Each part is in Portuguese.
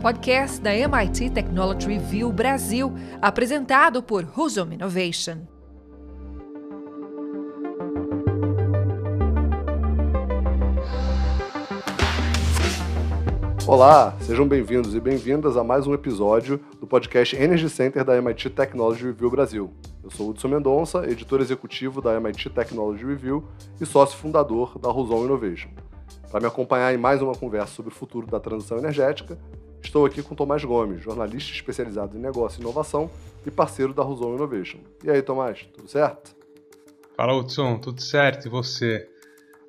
podcast da MIT Technology Review Brasil, apresentado por Husum Innovation. Olá, sejam bem-vindos e bem-vindas a mais um episódio do podcast Energy Center da MIT Technology Review Brasil. Eu sou Hudson Mendonça, editor executivo da MIT Technology Review e sócio fundador da Husum Innovation. Para me acompanhar em mais uma conversa sobre o futuro da transição energética, estou aqui com Tomás Gomes, jornalista especializado em negócio e inovação e parceiro da Husum Innovation. E aí, Tomás, tudo certo? Fala, Hudson, tudo certo, e você?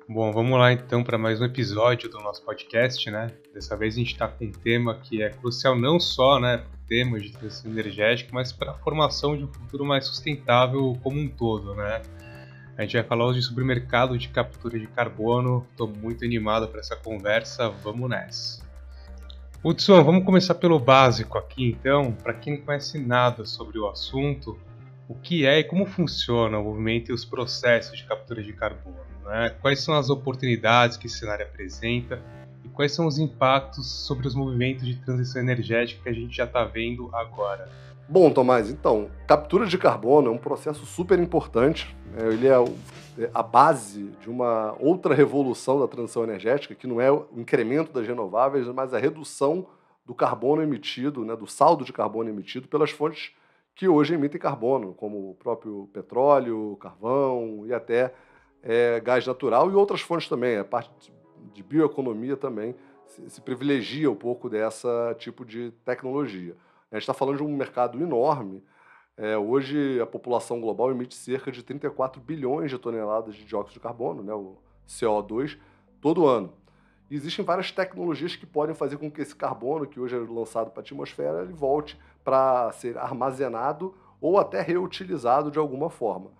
Bom, vamos lá então para mais um episódio do nosso podcast, né? Dessa vez a gente está com um tema que é crucial não só, né, para o tema de transição energética, mas para a formação de um futuro mais sustentável como um todo, né? A gente vai falar hoje sobre o mercado de captura de carbono. Estou muito animado para essa conversa, vamos nessa. Hudson, vamos começar pelo básico aqui então. Para quem não conhece nada sobre o assunto, o que é e como funciona o movimento e os processos de captura de carbono, né? Quais são as oportunidades que esse cenário apresenta e quais são os impactos sobre os movimentos de transição energética que a gente já está vendo agora? Bom, Tomás, então, captura de carbono é um processo super importante. Ele é a base de uma outra revolução da transição energética, que não é o incremento das renováveis, mas a redução do carbono emitido, né, do saldo de carbono emitido pelas fontes que hoje emitem carbono, como o próprio petróleo, carvão e até gás natural e outras fontes também. A parte de bioeconomia também se privilegia um pouco dessa tipo de tecnologia. A gente está falando de um mercado enorme. Hoje, a população global emite cerca de 34 bilhões de toneladas de dióxido de carbono, né, o CO2, todo ano. E existem várias tecnologias que podem fazer com que esse carbono, que hoje é lançado para a atmosfera, ele volte para ser armazenado ou até reutilizado de alguma forma.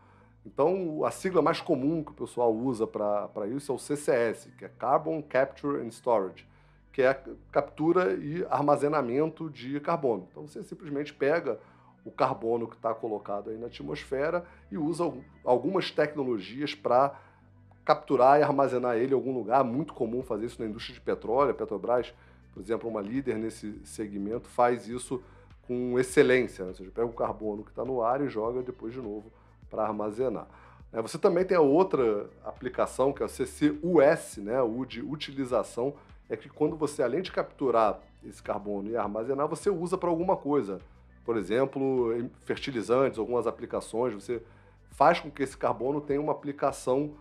Então, a sigla mais comum que o pessoal usa para isso é o CCS, que é Carbon Capture and Storage, que é a captura e armazenamento de carbono. Então, você simplesmente pega o carbono que está colocado aí na atmosfera e usa algumas tecnologias para capturar e armazenar ele em algum lugar. Muito comum fazer isso na indústria de petróleo. A Petrobras, por exemplo, uma líder nesse segmento, faz isso com excelência, né? Ou seja, pega o carbono que está no ar e joga depois de novo para armazenar. Você também tem a outra aplicação, que é o CCUS, né? O de utilização, é que quando você, além de capturar esse carbono e armazenar, você usa para alguma coisa. Por exemplo, fertilizantes, algumas aplicações, você faz com que esse carbono tenha uma aplicação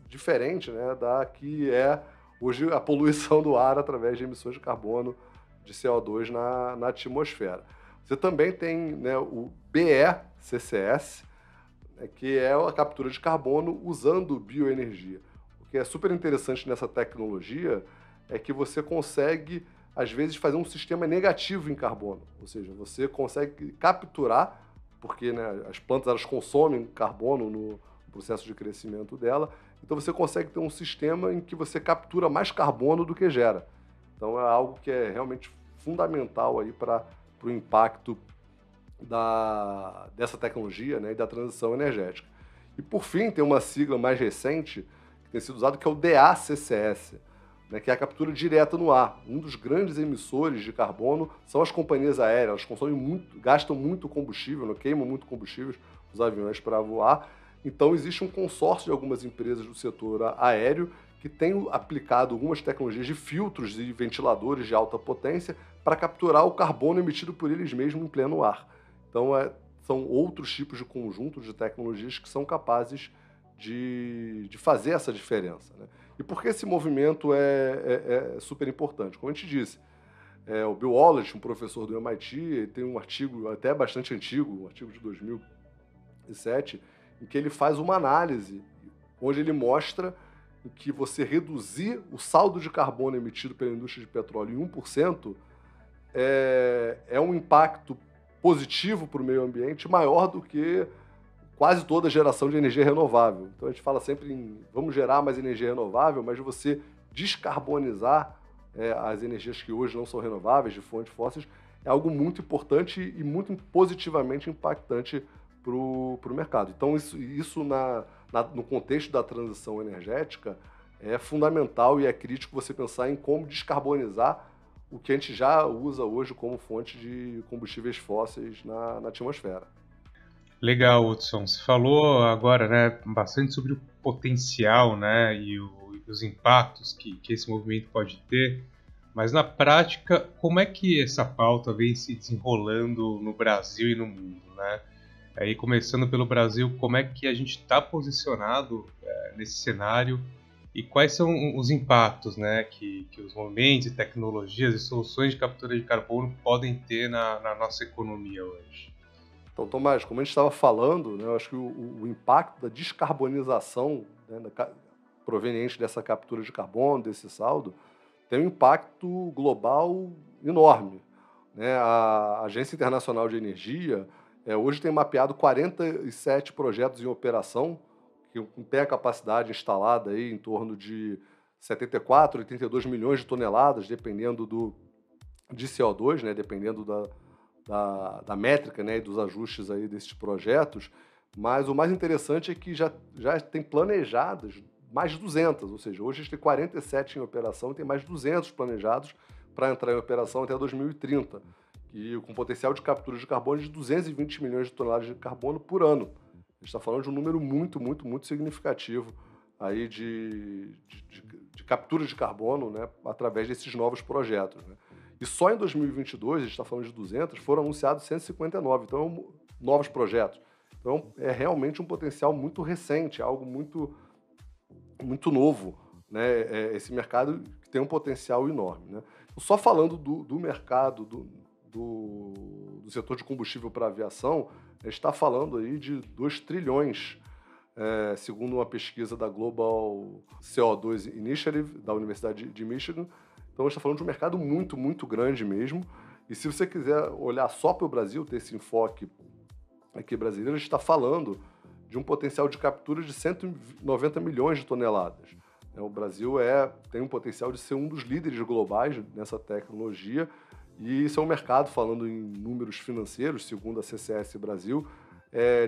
diferente, né, da que é hoje a poluição do ar através de emissões de carbono, de CO2 na atmosfera. Você também tem, né, o BECCS, né, que é a captura de carbono usando bioenergia. O que é super interessante nessa tecnologia é que você consegue, às vezes, fazer um sistema negativo em carbono. Ou seja, você consegue capturar, porque, né, as plantas elas consomem carbono no processo de crescimento dela, então você consegue ter um sistema em que você captura mais carbono do que gera. Então é algo que é realmente fundamental aí para o impacto dessa tecnologia, né, e da transição energética. E por fim, tem uma sigla mais recente que tem sido usada, que é o DACCS, né, que é a captura direta no ar. Um dos grandes emissores de carbono são as companhias aéreas. Elas consomem muito, gastam muito combustível, né, queimam muito combustível os aviões para voar. Então existe um consórcio de algumas empresas do setor aéreo que tem aplicado algumas tecnologias de filtros e ventiladores de alta potência para capturar o carbono emitido por eles mesmos em pleno ar. Então são outros tipos de conjuntos de tecnologias que são capazes de fazer essa diferença, né? E por que esse movimento é super importante? Como a gente disse, o Bill Wallace, um professor do MIT, tem um artigo até bastante antigo, um artigo de 2007, em que ele faz uma análise onde ele mostra que você reduzir o saldo de carbono emitido pela indústria de petróleo em 1% é um impacto positivo para o meio ambiente maior do que quase toda a geração de energia renovável. Então a gente fala sempre em vamos gerar mais energia renovável, mas você descarbonizar as energias que hoje não são renováveis, de fontes fósseis, é algo muito importante e muito positivamente impactante para o mercado. Então isso no contexto da transição energética é fundamental e é crítico você pensar em como descarbonizar o que a gente já usa hoje como fonte de combustíveis fósseis na atmosfera. Legal, Hudson. Você falou agora, né, bastante sobre o potencial, né, e os impactos que esse movimento pode ter, mas na prática, como é que essa pauta vem se desenrolando no Brasil e no mundo, né? Aí, começando pelo Brasil, como é que a gente está posicionado nesse cenário e quais são os impactos, né, que os movimentos, tecnologias e soluções de captura de carbono podem ter na nossa economia hoje? Então, Tomás, como a gente estava falando, né, eu acho que o impacto da descarbonização, né, proveniente dessa captura de carbono, desse saldo, tem um impacto global enorme, né? A Agência Internacional de Energia hoje tem mapeado 47 projetos em operação, que tem a capacidade instalada aí em torno de 74, 82 milhões de toneladas, dependendo de CO2, né, dependendo da métrica, né, e dos ajustes aí desses projetos. Mas o mais interessante é que já tem planejadas mais de 200, ou seja, hoje a gente tem 47 em operação e tem mais de 200 planejados para entrar em operação até 2030, e com potencial de captura de carbono de 220 milhões de toneladas de carbono por ano. A gente está falando de um número muito, muito, muito significativo aí de captura de carbono, né, através desses novos projetos, né? E só em 2022, a gente está falando de 200, foram anunciados 159, então novos projetos. Então é realmente um potencial muito recente, algo muito, muito novo, né? Esse mercado que tem um potencial enorme, né? Só falando do mercado do setor de combustível para aviação, a gente está falando aí de 2 trilhões, segundo uma pesquisa da Global CO2 Initiative, da Universidade de Michigan. Então, a gente está falando de um mercado muito, muito grande mesmo. E se você quiser olhar só para o Brasil, ter esse enfoque aqui brasileiro, a gente está falando de um potencial de captura de 190 milhões de toneladas. O Brasil tem um potencial de ser um dos líderes globais nessa tecnologia, e isso é um mercado, falando em números financeiros, segundo a CCS Brasil,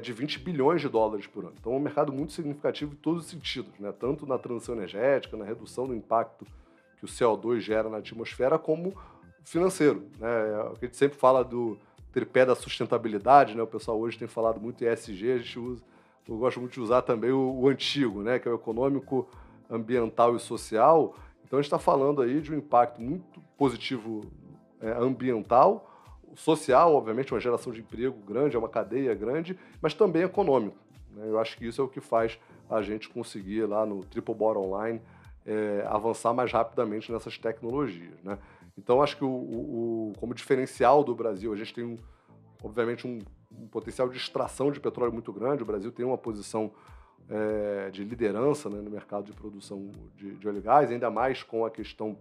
de 20 bilhões de dólares por ano. Então é um mercado muito significativo em todos os sentidos, né? Tanto na transição energética, na redução do impacto que o CO2 gera na atmosfera, como financeiro, né? A gente sempre fala do tripé da sustentabilidade, né? O pessoal hoje tem falado muito em ESG, eu gosto muito de usar também o antigo, né? Que é o econômico, ambiental e social. Então a gente está falando aí de um impacto muito positivo ambiental, social, obviamente, uma geração de emprego grande, é uma cadeia grande, mas também econômico, né? Eu acho que isso é o que faz a gente conseguir lá no Triple Bottom Line avançar mais rapidamente nessas tecnologias, né? Então, acho que como diferencial do Brasil, a gente tem, obviamente, um potencial de extração de petróleo muito grande. O Brasil tem uma posição de liderança, né, no mercado de produção de óleo e gás, ainda mais com a questão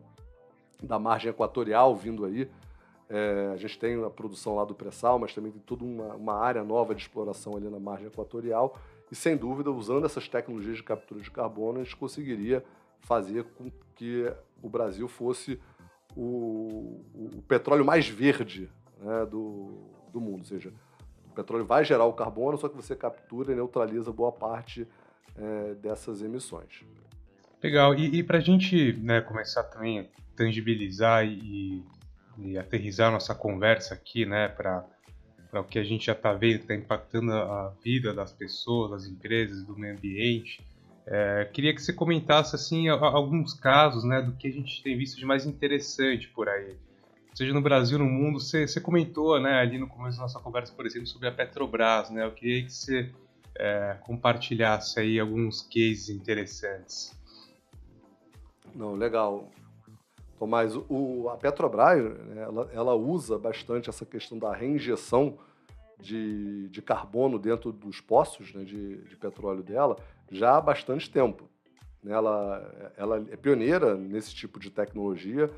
da margem equatorial vindo aí. A gente tem a produção lá do pré-sal, mas também tem toda uma área nova de exploração ali na margem equatorial. E, sem dúvida, usando essas tecnologias de captura de carbono, a gente conseguiria fazer com que o Brasil fosse o petróleo mais verde, né, do mundo. Ou seja, o petróleo vai gerar o carbono, só que você captura e neutraliza boa parte dessas emissões. Legal. E para a gente, né, começar também a tangibilizar e aterrissar a nossa conversa aqui, né, para o que a gente já está vendo, que está impactando a vida das pessoas, das empresas, do meio ambiente, queria que você comentasse assim, alguns casos, né, do que a gente tem visto de mais interessante por aí. Seja no Brasil, no mundo. Você comentou, né, ali no começo da nossa conversa, por exemplo, sobre a Petrobras, né? Eu queria que você compartilhasse aí alguns cases interessantes. Não, legal. Tomás, a Petrobras, né, ela usa bastante essa questão da reinjeção de carbono dentro dos poços, né, de petróleo dela já há bastante tempo. Ela é pioneira nesse tipo de tecnologia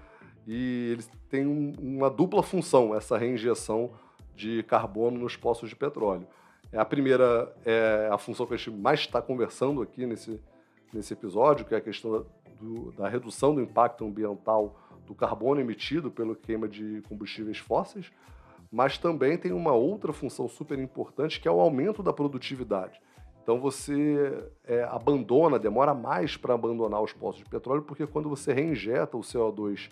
e eles têm uma dupla função, essa reinjeção de carbono nos poços de petróleo. A primeira é a função que a gente mais está conversando aqui nesse episódio, que é a questão da redução do impacto ambiental do carbono emitido pelo queima de combustíveis fósseis, mas também tem uma outra função super importante, que é o aumento da produtividade. Então você demora mais para abandonar os poços de petróleo, porque quando você reinjeta o CO2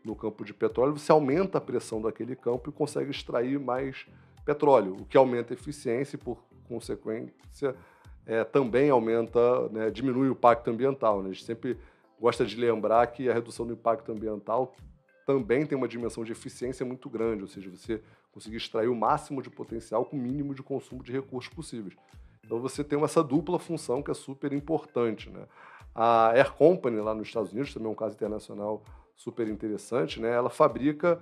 no campo de petróleo, você aumenta a pressão daquele campo e consegue extrair mais petróleo, o que aumenta a eficiência e, por consequência, também aumenta, né, diminui o impacto ambiental. Né? A gente sempre gosta de lembrar que a redução do impacto ambiental também tem uma dimensão de eficiência muito grande, ou seja, você conseguir extrair o máximo de potencial com o mínimo de consumo de recursos possíveis. Então você tem essa dupla função que é super importante. Né? A Air Company, lá nos Estados Unidos, também é um caso internacional super interessante, né? Ela fabrica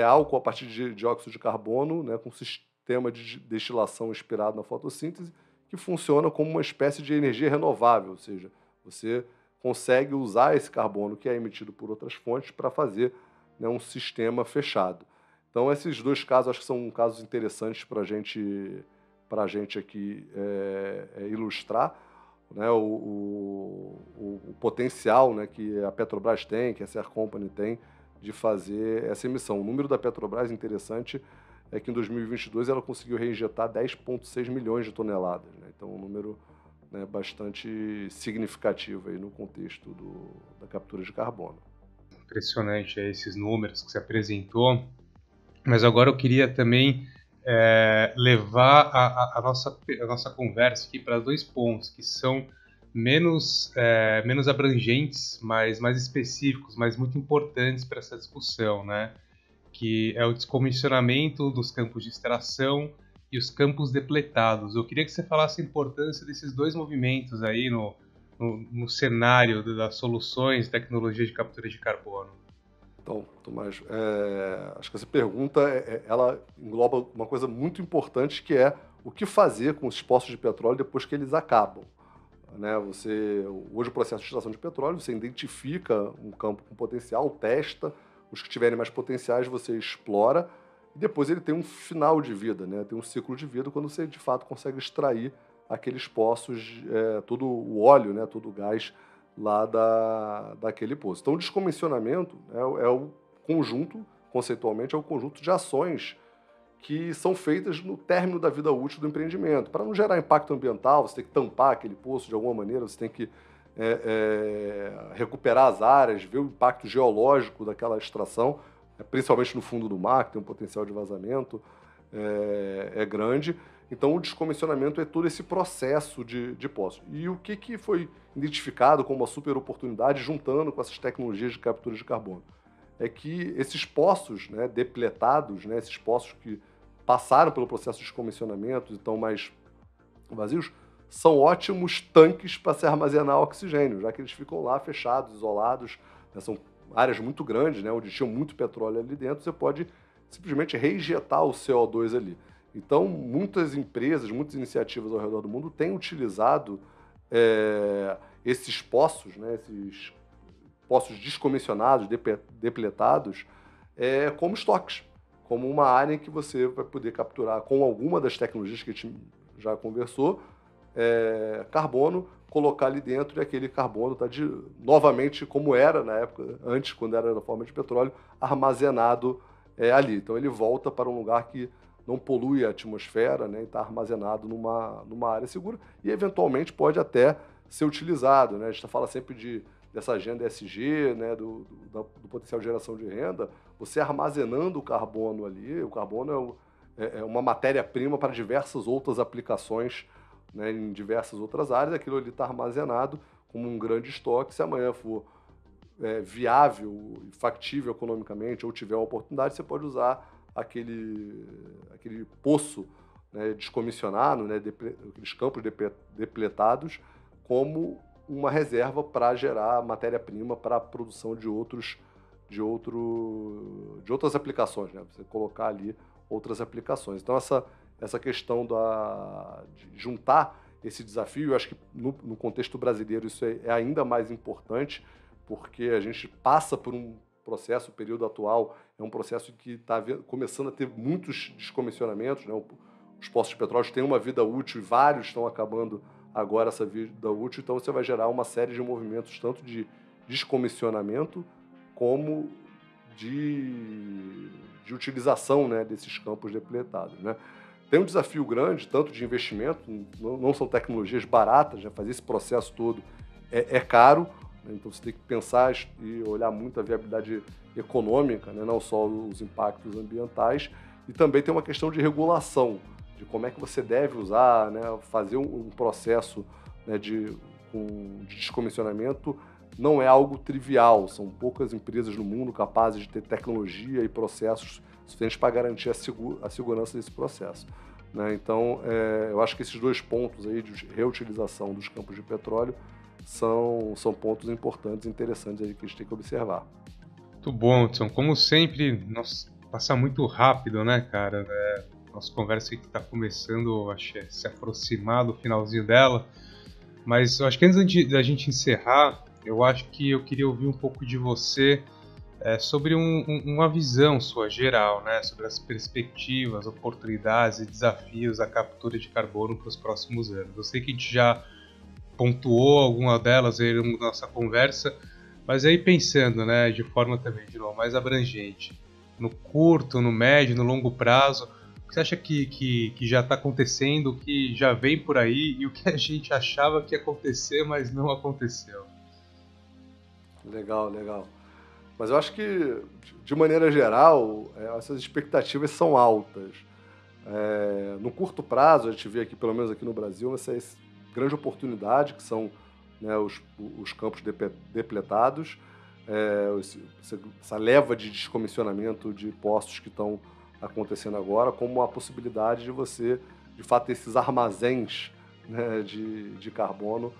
álcool a partir de dióxido de carbono, né, com sistema de destilação inspirado na fotossíntese, que funciona como uma espécie de energia renovável, ou seja, você consegue usar esse carbono que é emitido por outras fontes para fazer, né, um sistema fechado. Então, esses dois casos acho que são casos interessantes para a gente aqui ilustrar, né, o potencial, né, que a Petrobras tem, que a Air Company tem, de fazer essa emissão. O número da Petrobras interessante é que em 2022 ela conseguiu reinjetar 10,6 milhões de toneladas. Né? Então, um número, né, bastante significativo aí no contexto da captura de carbono. Impressionante esses números que você apresentou, mas agora eu queria também levar a nossa conversa aqui para dois pontos que são menos abrangentes, mas mais específicos, mas muito importantes para essa discussão, né? Que é o descomissionamento dos campos de extração e os campos depletados. Eu queria que você falasse a importância desses dois movimentos aí no cenário das soluções de tecnologia de captura de carbono. Então, Tomás, acho que essa pergunta ela engloba uma coisa muito importante, que é o que fazer com os poços de petróleo depois que eles acabam. Né? Hoje, o processo de extração de petróleo, você identifica um campo com potencial, testa, os que tiverem mais potenciais você explora, e depois ele tem um final de vida, né? Tem um ciclo de vida quando você, de fato, consegue extrair aqueles poços, todo o óleo, né? Todo o gás lá daquele poço. Então, o descomissionamento é o conjunto, conceitualmente, é o conjunto de ações que são feitas no término da vida útil do empreendimento. Para não gerar impacto ambiental, você tem que tampar aquele poço de alguma maneira, você tem que recuperar as áreas, ver o impacto geológico daquela extração, principalmente no fundo do mar, que tem um potencial de vazamento grande. Então, o descomissionamento é todo esse processo de poços. E o que foi identificado como uma super oportunidade, juntando com essas tecnologias de captura de carbono? É que esses poços, né, depletados, né, esses poços que passaram pelo processo de descomissionamento e estão mais vazios, são ótimos tanques para se armazenar oxigênio, já que eles ficam lá fechados, isolados, né, são áreas muito grandes, né, onde tinha muito petróleo ali dentro, você pode simplesmente reinjetar o CO2 ali. Então, muitas empresas, muitas iniciativas ao redor do mundo têm utilizado esses poços, né, esses poços descomissionados, depletados, como estoques, como uma área em que você vai poder capturar, com alguma das tecnologias que a gente já conversou, carbono, colocar ali dentro, e aquele carbono está novamente como era na época, antes, quando era na forma de petróleo, armazenado ali. Então ele volta para um lugar que não polui a atmosfera, né, e está armazenado numa área segura e eventualmente pode até ser utilizado. Né? A gente fala sempre dessa agenda ESG, né, do potencial de geração de renda. Você armazenando o carbono ali, o carbono é uma matéria-prima para diversas outras aplicações, né, em diversas outras áreas. Aquilo ali está armazenado como um grande estoque. Se amanhã for viável e factível economicamente ou tiver uma oportunidade, você pode usar aquele poço, né, descomissionado, né, aqueles campos depletados, como uma reserva para gerar matéria-prima para a produção de outras aplicações, né? Você colocar ali outras aplicações. Então, essa questão de juntar esse desafio, eu acho que no contexto brasileiro isso é ainda mais importante, porque a gente passa por um processo, o período atual é um processo que está começando a ter muitos descomissionamentos, né? Os poços de petróleo têm uma vida útil e vários estão acabando agora essa vida útil, então você vai gerar uma série de movimentos, tanto de descomissionamento como de utilização, né, desses campos depletados. Né? Tem um desafio grande, tanto de investimento, não são tecnologias baratas, né? Fazer esse processo todo é caro, né? Então você tem que pensar e olhar muito a viabilidade econômica, né? Não só os impactos ambientais, e também tem uma questão de regulação, de como é que você deve usar, né? Fazer um processo, né, de descomissionamento não é algo trivial, são poucas empresas no mundo capazes de ter tecnologia e processos suficientes para garantir a segurança desse processo, né? Então, eu acho que esses dois pontos aí de reutilização dos campos de petróleo são pontos importantes e interessantes aí que a gente tem que observar. Muito bom, Hudson. Como sempre, passa muito rápido, né, cara? Nossa conversa aqui está começando a se aproximar do finalzinho dela, mas eu acho que antes da gente encerrar, eu acho que eu queria ouvir um pouco de você sobre uma visão sua geral, né, sobre as perspectivas, oportunidades e desafios da captura de carbono para os próximos anos. Eu sei que a gente já pontuou alguma delas aí na nossa conversa, mas aí pensando, né, de forma também de novo, mais abrangente, no curto, no médio, no longo prazo, o que você acha que já está acontecendo, o que já vem por aí e o que a gente achava que ia acontecer, mas não aconteceu? Legal, legal. Mas eu acho que, de maneira geral, essas expectativas são altas. No curto prazo, a gente vê aqui, pelo menos aqui no Brasil, essa grande oportunidade, que são, né, os campos depletados, essa leva de descomissionamento de postos que estão acontecendo agora, como a possibilidade de você, de fato, esses armazéns, né, de carbono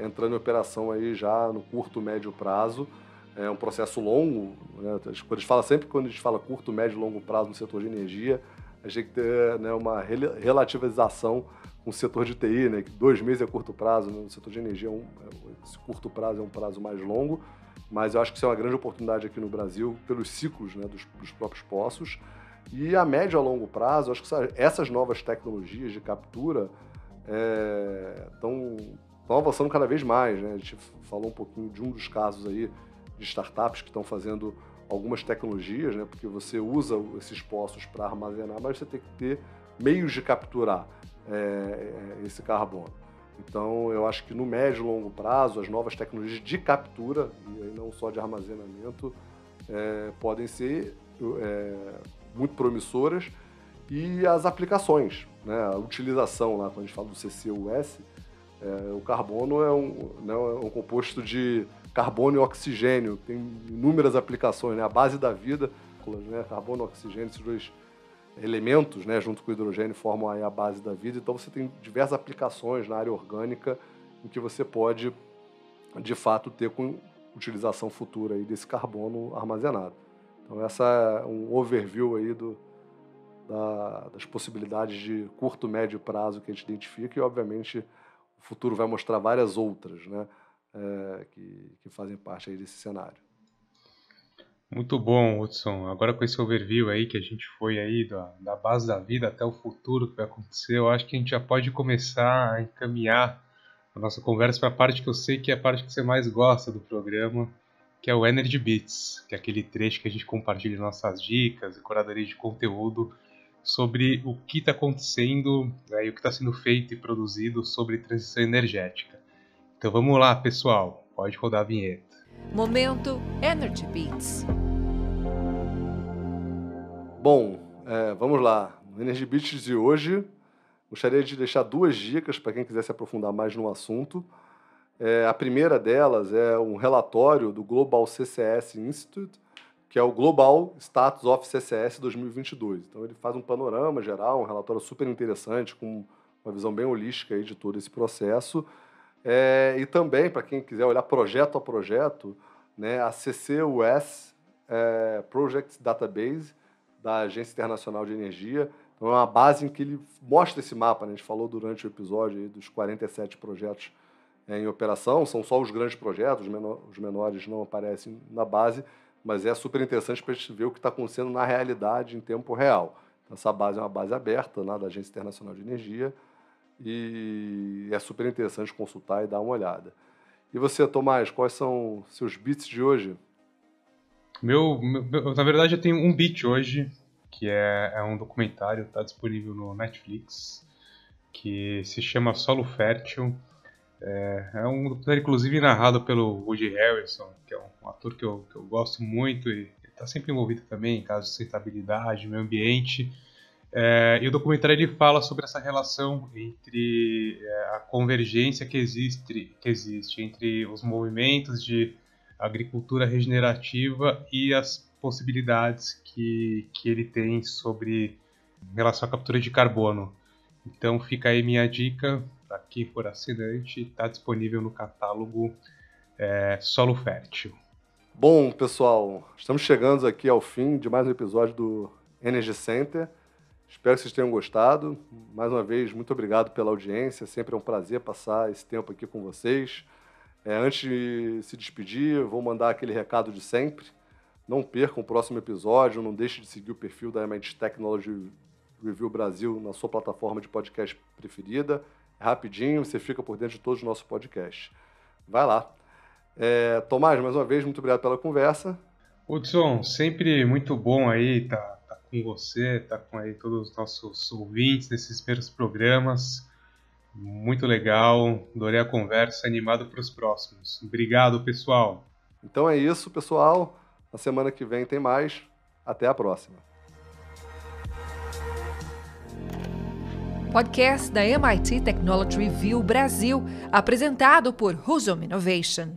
entrando em operação aí já no curto, médio prazo. É um processo longo, né? Quando a gente fala curto, médio e longo prazo no setor de energia, a gente tem que ter, né, uma relativização com o setor de TI, né, que 2 meses é curto prazo, né? No setor de energia esse curto prazo é um prazo mais longo, mas eu acho que isso é uma grande oportunidade aqui no Brasil pelos ciclos, né, dos próprios poços. E a médio a longo prazo, acho que essas novas tecnologias de captura estão avançando cada vez mais, né? A gente falou um pouquinho de um dos casos aí de startups que estão fazendo algumas tecnologias, né? Porque você usa esses poços para armazenar, mas você tem que ter meios de capturar esse carbono. Então, eu acho que no médio e longo prazo, as novas tecnologias de captura, e aí não só de armazenamento, podem ser muito promissoras, e as aplicações, né? A utilização, lá, quando a gente fala do CCUS, o carbono é um composto de carbono e oxigênio, tem inúmeras aplicações, né? A base da vida, né? Carbono e oxigênio, esses dois elementos, né, junto com o hidrogênio, formam aí a base da vida. Então você tem diversas aplicações na área orgânica em que você pode, de fato, ter com utilização futura aí desse carbono armazenado. Então essa é um overview aí das possibilidades de curto, médio prazo que a gente identifica, e obviamente o futuro vai mostrar várias outras, né, que fazem parte aí desse cenário. Muito bom, Hudson. Agora com esse overview aí que a gente foi aí da base da vida até o futuro que vai acontecer, eu acho que a gente já pode começar a encaminhar a nossa conversa para a parte que eu sei que é a parte que você mais gosta do programa, que é o Energy Bits, que é aquele trecho que a gente compartilha nossas dicas e curadoria de conteúdo sobre o que está acontecendo e o que está sendo feito e produzido sobre transição energética. Então vamos lá, pessoal. Pode rodar a vinheta. Momento Energy Beats. Bom, vamos lá. No Energy Beats de hoje, gostaria de deixar 2 dicas para quem quiser se aprofundar mais no assunto. A primeira delas é um relatório do Global CCS Institute, que é o Global Status of CCS 2022. Então ele faz um panorama geral, um relatório super interessante, com uma visão bem holística aí de todo esse processo. E também, para quem quiser olhar projeto a projeto, né, a CCUS Project Database, da Agência Internacional de Energia. Então é uma base em que ele mostra esse mapa, né? A gente falou durante o episódio aí dos 47 projetos em operação, são só os grandes projetos, os menores não aparecem na base, mas é super interessante para a gente ver o que está acontecendo na realidade em tempo real. Então, essa base é uma base aberta, né, da Agência Internacional de Energia, e é super interessante consultar e dar uma olhada. E você, Tomás, quais são seus beats de hoje? Na verdade, eu tenho um beat hoje, que é um documentário, está disponível no Netflix, que se chama Solo Fértil. É um documentário, inclusive, narrado pelo Woody Harrelson, que é um ator que eu gosto muito e está sempre envolvido também em casos de sustentabilidade, meio ambiente. E o documentário ele fala sobre essa relação entre a convergência que existe entre os movimentos de agricultura regenerativa e as possibilidades que ele tem sobre em relação à captura de carbono. Então fica aí minha dica, para quem for assinante, está disponível no catálogo Solo Fértil. Bom, pessoal, estamos chegando aqui ao fim de mais um episódio do Energy Center. Espero que vocês tenham gostado. Mais uma vez, muito obrigado pela audiência. Sempre é um prazer passar esse tempo aqui com vocês. Antes de se despedir, vou mandar aquele recado de sempre. Não percam o próximo episódio. Não deixe de seguir o perfil da MIT Technology Review Brasil na sua plataforma de podcast preferida. É rapidinho, você fica por dentro de todos os nossos podcasts. Vai lá. Tomás, mais uma vez, muito obrigado pela conversa. Hudson, sempre muito bom aí tá com você, tá com aí todos os nossos ouvintes nesses primeiros programas. Muito legal, adorei a conversa, animado para os próximos. Obrigado, pessoal. Então é isso, pessoal. Na semana que vem tem mais. Até a próxima. Podcast da MIT Technology Review Brasil, apresentado por Husum Innovation.